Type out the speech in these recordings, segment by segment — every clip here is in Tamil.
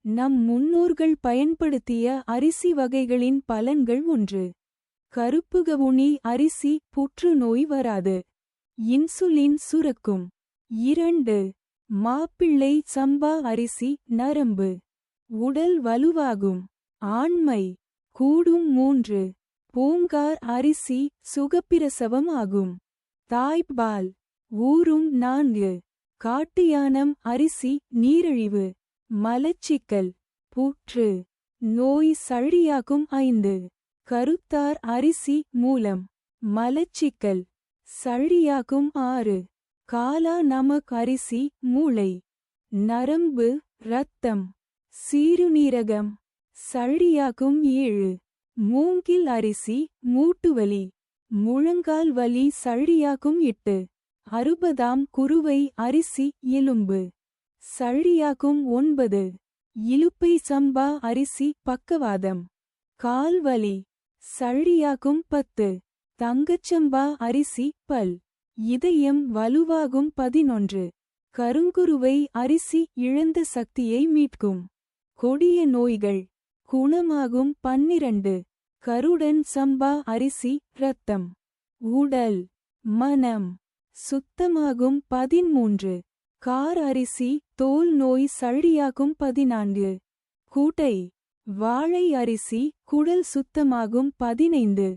நம் முன்னோர்கள் பயன்படுத்திய அரிசி வகைகளின் பலன்கள் 1. கருப்புகவுனி அரிசி புற்றுநோய் வராது. இன்சுலின் சுரக்கும். 2. மாப்பிள்ளை சம்பா அரிசி நரம்பு உடல் வலுவாகும். ஆண்மை கூடும். 3. பூங்கார் அரிசி சுகப்பிரசவம் ஆகும். தாய்ப்பால் ஊறும். 4. காட்டுயானம் அரிசி நீரிழிவு மலச்சிக்கல் புற்று நோய் சளியாக்கும். 5. கருத்தார் அரிசி மூலம் மலச்சிக்கல் சளியாக்கும். 6. காலா நமக் அரிசி மூளை நரம்பு இரத்தம் சிறுநீரகம் சளியாக்கும். 7. மூங்கில் அரிசி மூட்டுவலி முழங்கால் வலி சளியாக்கும். 8. அறுபதாம் குருவை அரிசி எலும்பு சளியாக்கும். 9. இலுப்பை சம்பா அரிசி பக்கவாதம் கால்வலி சளியாக்கும். 10. தங்கச்சம்பா அரிசி பல் இதயம் வலுவாகும். 11. கருங்குருவை அரிசி இழந்த சக்தியை மீட்கும். கொடிய நோய்கள் குணமாகும். 12. கருடன் சம்பா அரிசி இரத்தம் உடல் மனம் சுத்தமாகும். 13. கார் அரிசி தோல் நோய் சளியாக்கும். 14. கூட்டை வாழை அரிசி குடல் சுத்தமாகும். 15.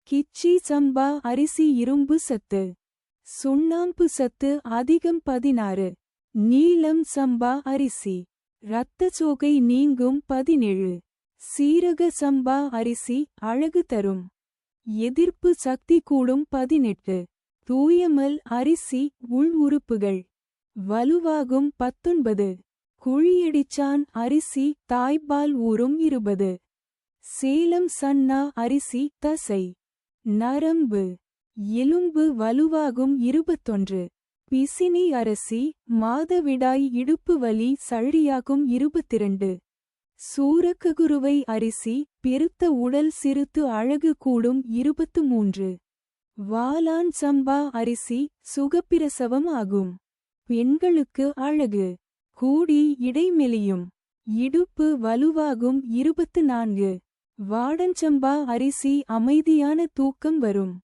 கிச்சி சம்பா அரிசி இரும்பு சத்து சுண்ணாம்பு சத்து அதிகம். 16. நீலம் சம்பா அரிசி இரத்தச்சோகை நீங்கும். 17. சீரக சம்பா அரிசி அழகு தரும் எதிர்ப்பு சக்தி கூடும். 18. தூயமல் அரிசி உள் உறுப்புகள் வலுவாகும். 19. குழியடிச்சான் அரிசி தாய்ப்பால் ஊறும். 20. சேலம் சன்னா அரிசி தசை நரம்பு எலும்பு வலுவாகும். 21. பிசினி அரிசி மாதவிடாய் இடுப்பு வலி சளியாக்கும். 22. சூரக்ககுருவை அரிசி பெருத்த உடல் சிறுத்து அழகு கூடும். 23. வாலான் சம்பா அரிசி சுகப்பிரசவம் ஆகும். பெண்களுக்கு அழகு கூடி இடைமெலியும் இடுப்பு வலுவாகும். 24. வாடஞ்சம்பா அரிசி அமைதியான தூக்கம் வரும்.